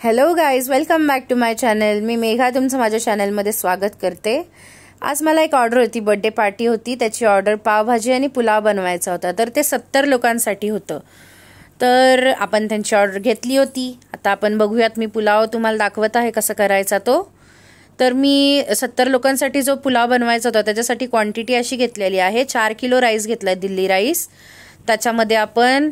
Hello guys, welcome back to my channel. मी मेघा तुमचं माझ्या चॅनलमध्ये स्वागत करते. आज मला एक ऑर्डर होती, बर्थडे पार्टी होती. त्याची ऑर्डर पावभाजी आणि पुलाव बनवायचा होता. तर ते 70 लोकांसाठी होतं. तर आपण त्यांची ऑर्डर घेतली होती. आता आपण बघूयात. मी पुलाव तुम्हाला दाखवत आहे कसा करायचा तो. तर मी 70 लोकांसाठी जो पुलाव बनवायचा होता त्याच्यासाठी क्वांटिटी अशी घेतलेली आहे. 4 किलो राईस घेतला आहे, दिल्ली राईस. त्याच्यामध्ये आपण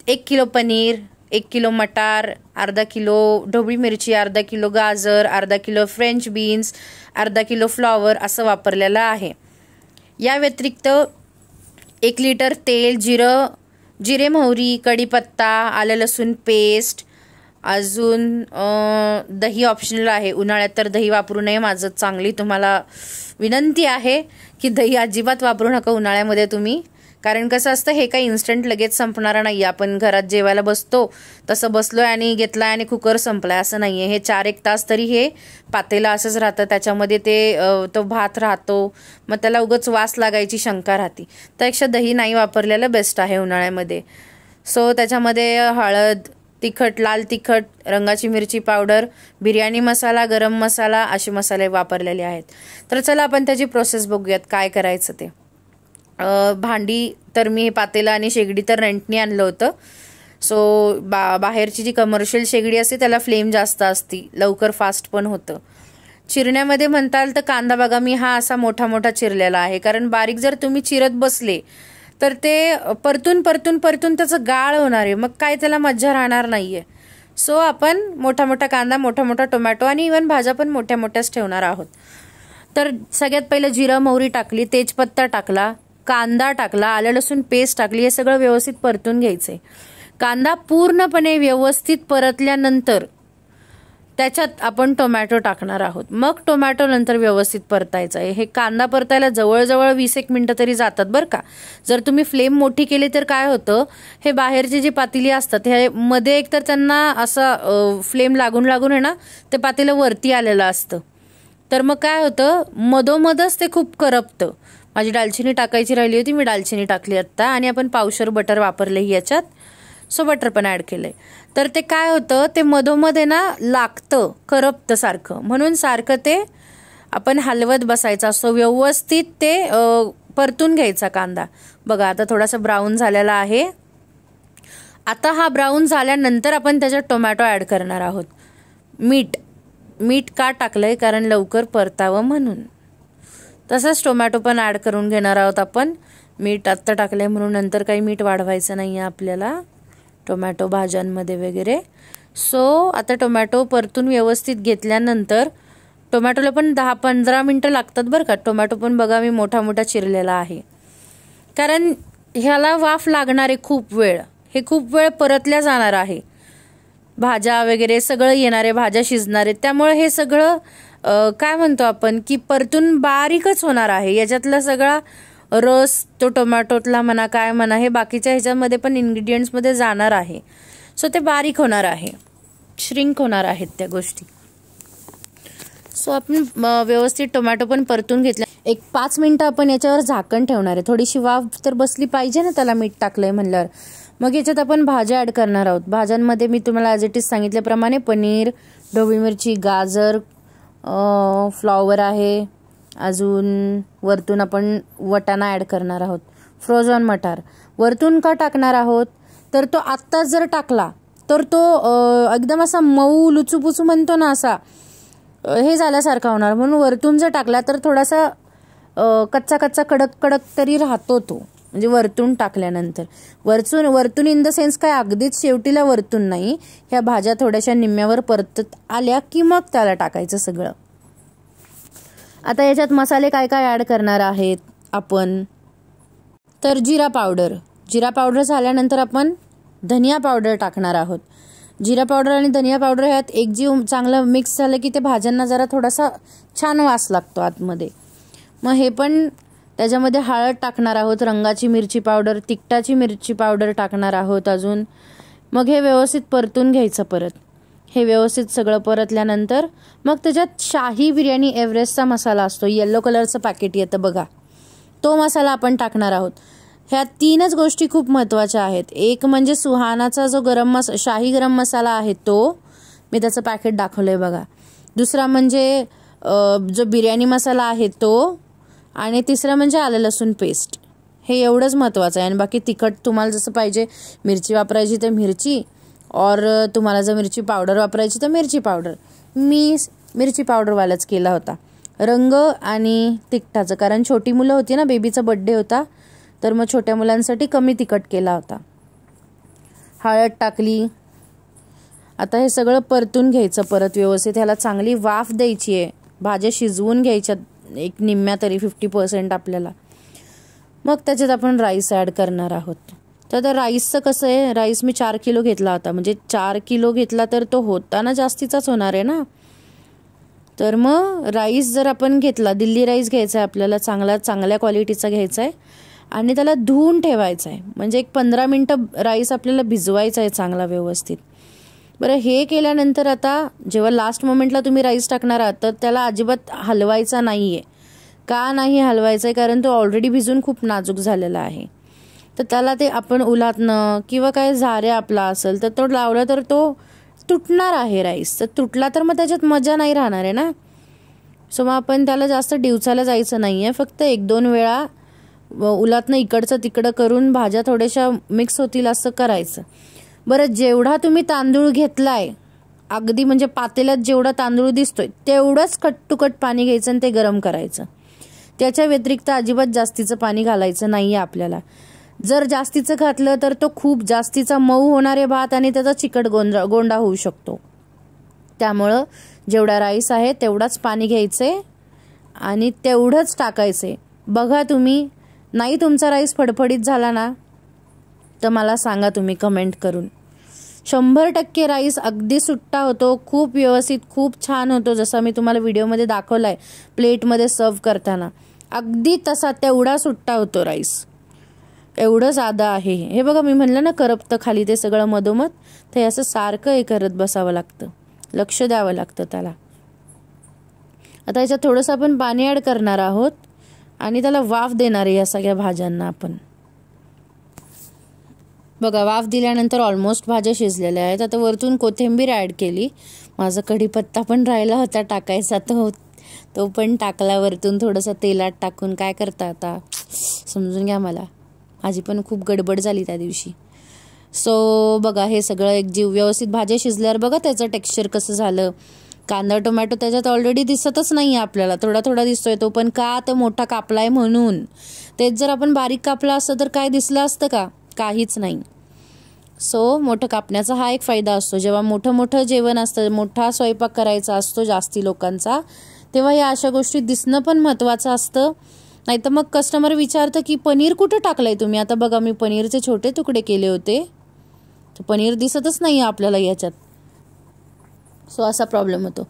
1 किलो पनीर, 1 किलो मटार, अर्धा किलो ढोबळी मिरची, अर्धा किलो गाजर, अर्धा किलो फ्रेंच बीन्स, अर्धा किलो फ्लॉवर असं वापरलेलं आहे. या व्यतिरिक्त 1 लिटर तेल, जिरे मोहरी, कढीपत्ता, आलं लसूण पेस्ट, अजून दही ऑप्शनल आहे. उन्हाळ्यात तर दही वापरू नये, माझं चांगली तुम्हाला विनंती आहे की दही अजिबात वापरू नका उन्हाळ्यामध्ये तुम्ही. कारण कसं असतं, हे काही इन्स्टंट लगेच संपणारा नाही. आपण घरात जेवायला बसतो तसं बसलोय आणि घेतलाय आणि कुकर संपलाय असं नाहीये. हे 4-1 तास तरी हे पातेला असंच राहतं. त्याच्यामध्ये तो भात राहतो, मग त्याला उगाच वास लागायची शंका राहते. त्यापेक्षा दही नाही वापरलेलं बेस्ट आहे उन्हाळ्यामध्ये. सो त्याच्यामध्ये हळद, तिखट, लाल तिखट, रंगाची मिरची पावडर, बिर्याणी मसाला, गरम मसाला असे मसाले वापरलेले आहेत. तर चला आपण त्याची प्रोसेस बघूयात काय करायचं ते. भांडी तर मी पातेला आणि शेगडी तर रेंटनी आणलं होतं. सो बाहेरची जी कमर्शियल शेगडी असते त्याला फ्लेम जास्त असती, लवकर फास्ट पण होतं. चिरण्यामध्ये म्हणताल तर कांदा बघा, मी हा असा मोठा मोठा चिरलेला आहे. कारण बारीक जर तुम्ही चिरत बसले तर ते परतून त्याचं गाळ होणार आहे, मग काय त्याला मज्जा राहणार नाहीये. सो आपण मोठा मोठा कांदा, मोठा मोठा टोमॅटो आणि इव्हन भाज्या पण मोठ्या मोठ्याच ठेवणार आहोत. तर सगळ्यात पहिलं जिरं मोहरी टाकली, तेजपत्ता टाकला, कांदा टाकला, आलं लसूण पेस्ट टाकली. हे सगळं व्यवस्थित परतून घ्यायचंय. कांदा पूर्णपणे व्यवस्थित परतल्यानंतर त्याच्यात आपण टोमॅटो टाकणार आहोत. मग टोमॅटो नंतर व्यवस्थित परतायचं आहे. हे कांदा परतायला जवळजवळ 20-1 मिनिटं तरी जातात बरं का. जर तुम्ही फ्लेम मोठी केली तर काय होतं, हे बाहेरची जी पातेली असतात हे मध्ये एकतर त्यांना असं फ्लेम लागून आहे ना, ते पातेलं वरती आलेलं असतं. तर मग काय होतं, मधोमधच ते खूप करपतं. माझी दालचिनी टाकायची राहिली होती, मी दालचिनी टाकली आत्ता. आणि आपण पावशर बटर वापरले याच्यात, सो बटर पण ऍड केलंय. तर ते काय होतं, ते मधोमध्ये ना लागतं, करपतं सारखं. म्हणून सारखं ते आपण हलवत बसायचं असतो. व्यवस्थित ते परतून घ्यायचा कांदा. बघा आता थोडासा ब्राऊन झालेला आहे. आता हा ब्राऊन झाल्यानंतर आपण त्याच्यात टोमॅटो ऍड करणार आहोत. मीठ का टाकलंय, कारण लवकर परतावं म्हणून. तसंच टोमॅटो पण ऍड करून घेणार आहोत आपण. मीठ आत्ता टाकलंय म्हणून नंतर काही मीठ वाढवायचं नाहीये आपल्याला टोमॅटो भाज्यांमध्ये वगैरे. सो आता टोमॅटो परतून व्यवस्थित घेतल्यानंतर, टोमॅटोला पण 10-15 मिनिटं लागतात बरं का. टोमॅटो पण बघा मी मोठा मोठा चिरलेला आहे, कारण ह्याला वाफ लागणार आहे खूप वेळ. हे खूप वेळ परतल्या जाणार आहे. भाज्या वगैरे सगळं येणार आहे, भाज्या शिजणार आहेत. त्यामुळे हे सगळं काय म्हणतो आपण की परतून बारीकच होणार आहे. याच्यातला सगळा रस तो टोमॅटोतला म्हणा काय म्हणा, हे बाकीच्या ह्याच्यामध्ये पण इन्ग्रेडियंट्स मध्ये जाणार आहे. सो ते बारीक होणार आहे, श्रिंक होणार आहेत त्या गोष्टी. सो आपण व्यवस्थित टोमॅटो पण परतून घेतला. 1-5 मिनिटं आपण याच्यावर झाकण ठेवणार आहे. थोडीशी वाफ तर बसली पाहिजे ना त्याला, मीठ टाकलंय म्हणल्यावर. मग याच्यात आपण भाज्या ऍड करणार आहोत. भाज्यांमध्ये मी तुम्हाला ॲज इट इज सांगितल्याप्रमाणे पनीर, ढोबळी मिरची, गाजर, फ्लॉवर आहे. अजून वरतून आपण वटाणा ऍड करणार आहोत, फ्रोझन मटार. वरतून का टाकणार आहोत, तर तो आत्ताच जर टाकला तर तो एकदम असा मऊ लुचूपुचू म्हणतो ना, असा हे झाल्यासारखा होणार. म्हणून वरतून जर टाकला तर थोडासा कच्चा कडक तरी राहतो तो, म्हणजे वरतून टाकल्यानंतर. वरतून इन द सेन्स काय अगदीच शेवटीला वरतून नाही. ह्या भाज्या थोड्याशा निम्म्यावर परतत आल्या की मग त्याला टाकायचं सगळं. आता याच्यात मसाले काय काय ऍड करणार आहेत आपण, तर जिरा पावडर झाल्यानंतर आपण धनिया पावडर टाकणार आहोत. जिरा पावडर आणि धनिया पावडर ह्यात एकजीव चांगलं मिक्स झालं की ते भाज्यांना जरा थोडासा छान वास लागतो आतमध्ये. मग हे पण त्याच्यामध्ये हळद टाकणार आहोत, रंगाची मिरची पावडर, तिखटाची मिरची पावडर टाकणार आहोत अजून. मग हे व्यवस्थित परतून घ्यायचं. परत हे व्यवस्थित सगळं परतल्यानंतर मग त्याच्यात शाही बिर्याणी एव्हरेस्टचा मसाला असतो, येलो कलरचं पॅकेट येतं बघा, तो मसाला आपण टाकणार आहोत. ह्या 3च गोष्टी खूप महत्त्वाच्या आहेत. एक म्हणजे सुहानाचा जो शाही गरम मसाला आहे तो, मी त्याचं पॅकेट दाखवलं आहे बघा. दुसरा म्हणजे जो बिर्याणी मसाला आहे तो, आणि तिसरा म्हणजे आलं लसूण पेस्ट. हे एवढंच महत्त्वाचं आहे. आणि बाकी तिखट तुम्हाला जसं पाहिजे, मिरची वापरायची तर मिरची, और तुम्हाला जर मिरची पावडर वापरायची तर मिरची पावडर. मी मिरची पावडरवालाच केला होता, रंग आणि तिखटाचं. कारण छोटी मुलं होती ना, बेबीचा बड्डे होता, तर मग छोट्या मुलांसाठी कमी तिखट केला होता. हळद टाकली. आता हे सगळं परतून घ्यायचं परत व्यवस्थित. ह्याला चांगली वाफ द्यायची आहे. भाज्या शिजवून घ्यायच्या एक निम्म्या तरी 50% आपल्याला. मग त्याच्यात आपण राईस ॲड करणार आहोत. तर आता राईसचं कसं आहे, राईस मी 4 किलो घेतला होता. म्हणजे 4 किलो घेतला तर तो होताना जास्तीचाच होणार आहे ना. तर मग राईस जर आपण घेतला, दिल्ली राईस घ्यायचा आहे आपल्याला, चांगल्या क्वालिटीचा घ्यायचा आहे आणि त्याला धुवून ठेवायचा आहे. म्हणजे एक 15 मिनटं राईस आपल्याला भिजवायचा आहे चांगला व्यवस्थित. बरं, हे केल्यानंतर आता जेव्हा लास्ट मोमेंटला तुम्ही राईस टाकणार आहात तर त्याला अजिबात हलवायचा नाही आहे. का नाही हलवायचं आहे, कारण तो ऑलरेडी भिजून खूप नाजूक झालेला आहे. तर त्याला ते आपण उलातनं किंवा काय झाऱ्या आपला असेल तर तो लावला तर तो तुटणार आहे राईस. तर तुटला तर मग त्याच्यात मजा नाही राहणार आहे ना. सो मग आपण त्याला जास्त डिवचायला जायचं नाही आहे. फक्त 1-2 वेळा उलातनं इकडचं तिकडं करून भाज्या थोड्याशा मिक्स होतील असं करायचं. बरं, जेवढा तुम्ही तांदूळ घेतलाय, अगदी म्हणजे पातेल्यात जेवढा तांदूळ दिसतोय तेवढंच कट टू कट पाणी घ्यायचं आणि ते गरम करायचं. त्याच्या व्यतिरिक्त अजिबात जास्तीचं पाणी घालायचं नाही आहे आपल्याला. जर जास्तीचं घातलं तर तो खूप जास्तीचा मऊ होणारे भात आणि त्याचा चिकट गोंडा होऊ शकतो. त्यामुळं जेवढा राईस आहे तेवढाच पाणी घ्यायचे आणि तेवढंच टाकायचे. बघा तुम्ही, नाही तुमचा राईस फडफडीत झाला ना तर मला सांगा तुम्ही कमेंट करून. 100% राईस अगदी सुट्टा होतो, खूप व्यवस्थित, खूप छान होतो. जसा मी तुम्हाला व्हिडिओमध्ये दाखवलाय प्लेटमध्ये सर्व करताना, अगदी तसा तेवढा सुट्टा होतो राईस. एवढं साधं आहे हे. बघा, मी म्हणलं ना करपतं खाली ते सगळं मधोमध. ते असं सारखं हे करत बसावं लागतं, लक्ष द्यावं लागतं त्याला. आता याच्यात थोडंसं आपण पाणी ॲड करणार आहोत आणि त्याला वाफ देणार आहे या सगळ्या भाज्यांना आपण. बघा, वाफ दिल्यानंतर ऑलमोस्ट भाज्या शिजलेल्या आहेत. आता वरतून कोथिंबीर ॲड केली. माझा कढीपत्ता पण राहिला होता टाकायचा, तो पण टाकला वरतून थोडंसं तेलात टाकून. काय करता आता समजून घ्या मला, माझी पण खूप गडबड झाली त्या दिवशी. सो बघा, हे सगळं एक जीव व्यवस्थित भाज्या शिजल्यावर बघा त्याचं टेक्स्चर कसं झालं. कांदा टोमॅटो त्याच्यात ऑलरेडी दिसतच नाही आहे आपल्याला, थोडा थोडा दिसतोय. तो पण का, तर मोठा कापलाय म्हणून. तेच जर आपण बारीक कापला असतं तर काय दिसलं असतं का, काहीच नाही. सो मोठं कापण्याचा हा एक फायदा असतो. जेव्हा मोठं जेवण असतं, मोठा स्वयंपाक करायचा असतो जास्ती लोकांचा, तेव्हा या अशा गोष्टी दिसणं पण महत्त्वाचं असतं. नाही तर मग कस्टमर विचारतं की पनीर कुठं टाकलंय तुम्ही. आता बघा, मी पनीरचे छोटे तुकडे केले होते, तर पनीर दिसतच नाही आपल्याला याच्यात. सो असा प्रॉब्लेम होतो.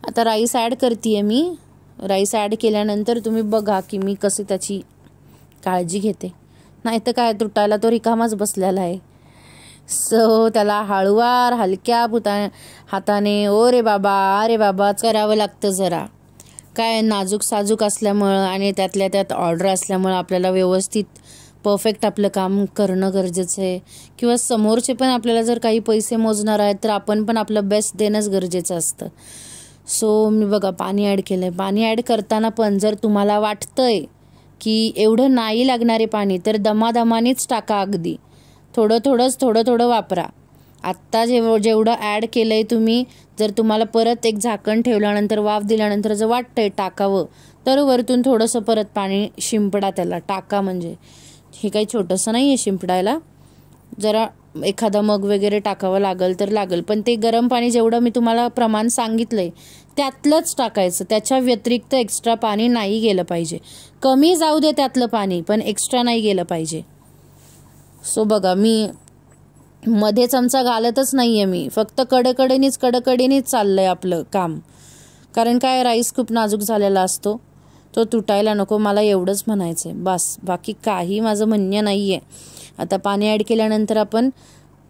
आता राईस ॲड करते मी. राईस ॲड केल्यानंतर तुम्ही बघा की मी कशी त्याची काळजी घेते. नाही तर काय, तुटायला तो रिकामाच बसलेला आहे. सो त्याला हळूवार हलक्या हाताने ओ रे बाबा करावं लागतं जरा. काय, नाजूक साजूक असल्यामुळं आणि त्यातल्या त्यात ऑर्डर असल्यामुळं आपल्याला व्यवस्थित परफेक्ट आपलं काम करणं गरजेचं आहे. किंवा समोरचे पण आपल्याला जर काही पैसे मोजणार आहेत तर आपण पण आपलं बेस्ट देणंच गरजेचं असतं. सो मी बघा पाणी ॲड केलं आहे. पाणी ॲड करताना पण जर तुम्हाला वाटतंय की एवढं नाही लागणारे पाणी तर दमादमानेच टाका. अगदी थोडं वापरा. आत्ता जेवढं ॲड केलं आहे तुम्ही, जर तुम्हाला परत एक झाकण ठेवल्यानंतर वाफ दिल्यानंतर जर वाटतंय टाकावं तर वरतून थोडंसं परत पाणी शिंपडा त्याला टाका. म्हणजे हे काही छोटंसं नाही आहे शिंपडायला. जरा एखादा मग वगैरे टाकावं लागेल तर लागेल, पण ते गरम पाणी जेवढं मी तुम्हाला प्रमाण सांगितलंय त्यातलंच टाकायचं. त्याच्या व्यतिरिक्त एक्स्ट्रा पाणी नाही गेलं पाहिजे. कमी जाऊ दे त्यातलं पाणी, पण एक्स्ट्रा नाही गेलं पाहिजे. सो बघा, मी मध्ये चमचा घालतच नाही आहे. मी फक्त कडकडीनेच चाललंय आपलं काम. कारण काय, राईस खूप नाजूक झालेला असतो, तो तुटायला नको, मला एवढंच म्हणायचं आहे बस. बाकी काही माझं म्हणणं नाही आहे. आता पाणी ॲड केल्यानंतर आपण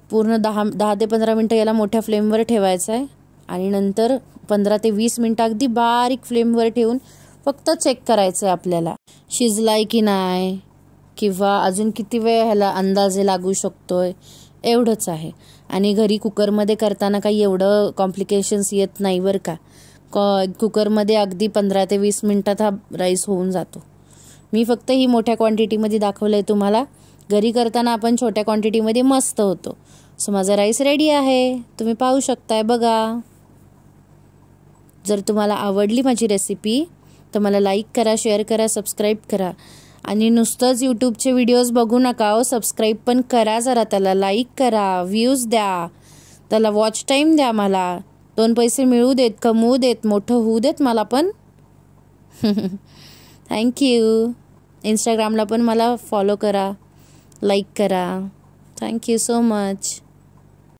पूर्ण 10 ते 15 मिनटं याला मोठ्या फ्लेमवर ठेवायचं आहे आणि नंतर 15 ते 20 मिनटं अगदी बारीक फ्लेमवर ठेवून फक्त चेक करायचं आहे आपल्याला शिजलाय की नाही, किंवा अजून किती वेळ ह्याला अंदाजे लागू शकतोय, एवढंच आहे. आणि घरी कुकरमध्ये करताना काही एवढं कॉम्प्लिकेशन्स येत नाही बरं का. कुकरमध्ये अगदी 15 ते 20 मिनटात हा राईस होऊन जातो. मी फक्त ही मोठ्या क्वांटिटीमध्ये दाखवलं आहे तुम्हाला. घरी करताना आपण छोट्या क्वांटिटीमध्ये मस्त होतो. सो माझा राईस रेडी आहे, तुम्ही पाहू शकताय बघा. जर तुम्हाला आवडली माझी रेसिपी तर मला लाईक करा, शेअर करा, सबस्क्राईब करा. आणि नुसतंच यूट्यूबचे व्हिडिओज बघू नका हो, सबस्क्राईब पण करा जरा. त्याला लाईक करा, व्ह्यूज द्या, त्याला वॉच टाईम द्या. मला 2 पैसे मिळू देत, कमवू देत, मोठं होऊ देत मला पण. थँक्यू. इंस्टाग्रामला पण मला फॉलो करा, लाईक करा. Thank you so much.